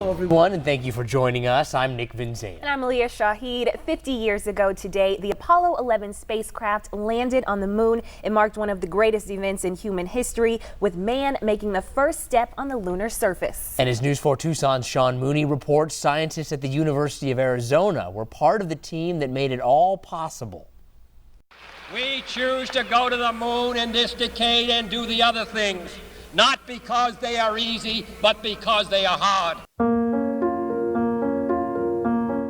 Hello everyone, and thank you for joining us. I'm Nick Vinzane. And I'm Aliyah Shahid. 50 years ago today, the Apollo 11 spacecraft landed on the moon. It marked one of the greatest events in human history, with man making the first step on the lunar surface. And as News 4 Tucson's Sean Mooney reports, scientists at the University of Arizona were part of the team that made it all possible. We choose to go to the moon in this decade and do the other things, not because they are easy, but because they are hard.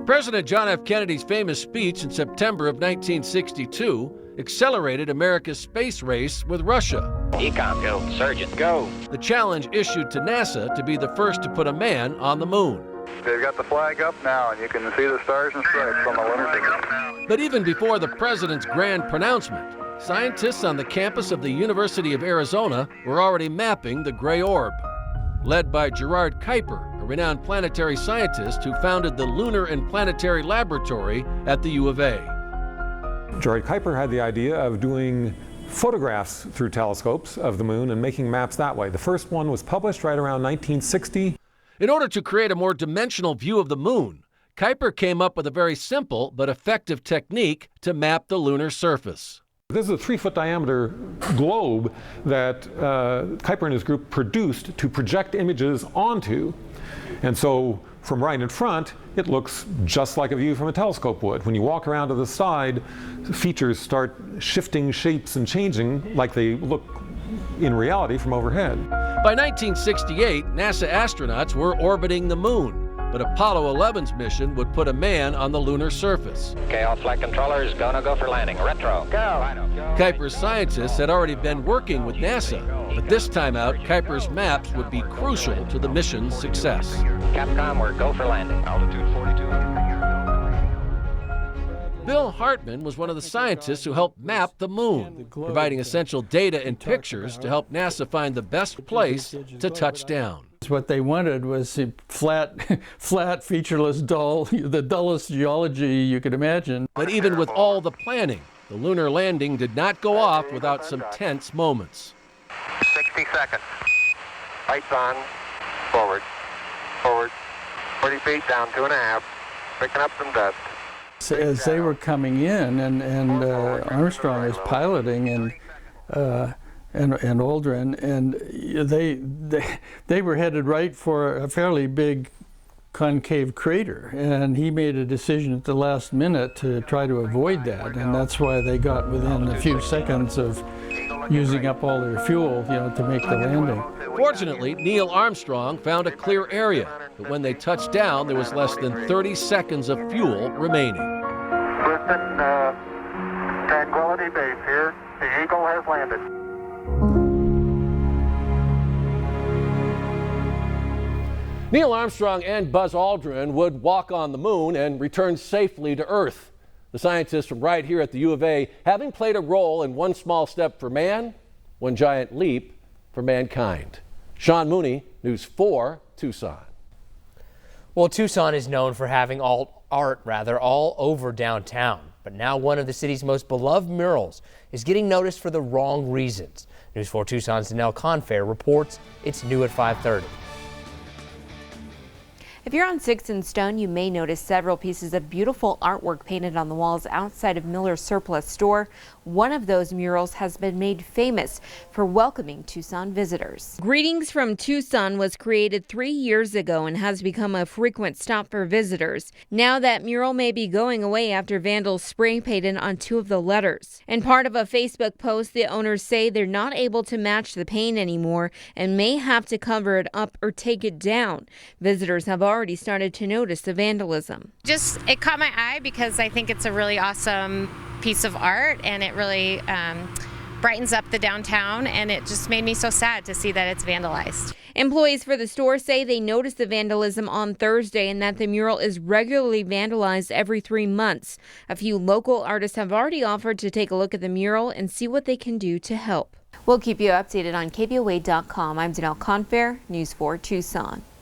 President John F. Kennedy's famous speech in September of 1962 accelerated America's space race with Russia. Ecom, go. Surgeon, go. The challenge issued to NASA to be the first to put a man on the moon. They've got the flag up now, and you can see the stars and stripes on the lunar surface. But even before the president's grand pronouncement, scientists on the campus of the University of Arizona were already mapping the gray orb. Led by Gerard Kuiper, a renowned planetary scientist who founded the Lunar and Planetary Laboratory at the U of A. Gerard Kuiper had the idea of doing photographs through telescopes of the moon and making maps that way. The first one was published right around 1960. In order to create a more dimensional view of the moon, Kuiper came up with a very simple but effective technique to map the lunar surface. This is a 3-foot diameter globe that Kuiper and his group produced to project images onto. And so from right in front, it looks just like a view from a telescope would. When you walk around to the side, features start shifting shapes and changing like they look in reality from overhead. By 1968, NASA astronauts were orbiting the moon. But Apollo 11's mission would put a man on the lunar surface. Okay, all flight controllers, gonna go for landing. Retro, go. Kuiper's scientists had already been working with NASA, but this time out, Kuiper's maps would be crucial to the mission's success. Capcom, we're go for landing. Altitude 42. Bill Hartman was one of the scientists who helped map the moon, providing essential data and pictures to help NASA find the best place to touch down. What they wanted was a flat, featureless, dull, the dullest geology you could imagine. But even with all the planning, the lunar landing did not go off without some tense moments. 60 seconds. Lights on. Forward. Forward. 40 feet down, 2.5. Picking up some dust. As they were coming in, and Armstrong was piloting, and Aldrin, and they were headed right for a fairly big concave crater, and he made a decision at the last minute to try to avoid that, and that's why they got within a few seconds of using up all their fuel, to make the landing. Fortunately, Neil Armstrong found a clear area, but when they touched down, there was less than 30 seconds of fuel remaining. Houston, Tranquility Base here. The Eagle has landed. Neil Armstrong and Buzz Aldrin would walk on the moon and return safely to Earth. The scientists from right here at the U of A having played a role in one small step for man, one giant leap for mankind. Sean Mooney, News 4, Tucson. Well, Tucson is known for having art all over downtown. But now one of the city's most beloved murals is getting noticed for the wrong reasons. News 4 Tucson's Danelle Confair reports it's new at 5:30. If you're on 6th and Stone, you may notice several pieces of beautiful artwork painted on the walls outside of Miller's Surplus Store. One of those murals has been made famous for welcoming Tucson visitors. Greetings from Tucson was created 3 years ago and has become a frequent stop for visitors. Now that mural may be going away after vandals spray painted on 2 of the letters. In part of a Facebook post, the owners say they're not able to match the paint anymore and may have to cover it up or take it down. Visitors have already started to notice the vandalism. It caught my eye because I think it's a really awesome piece of art, and it really brightens up the downtown, and it just made me so sad to see that it's vandalized. Employees for the store say they noticed the vandalism on Thursday and that the mural is regularly vandalized every 3 months. A few local artists have already offered to take a look at the mural and see what they can do to help. We'll keep you updated on KVOA.com. I'm Danelle Confair, News 4 Tucson.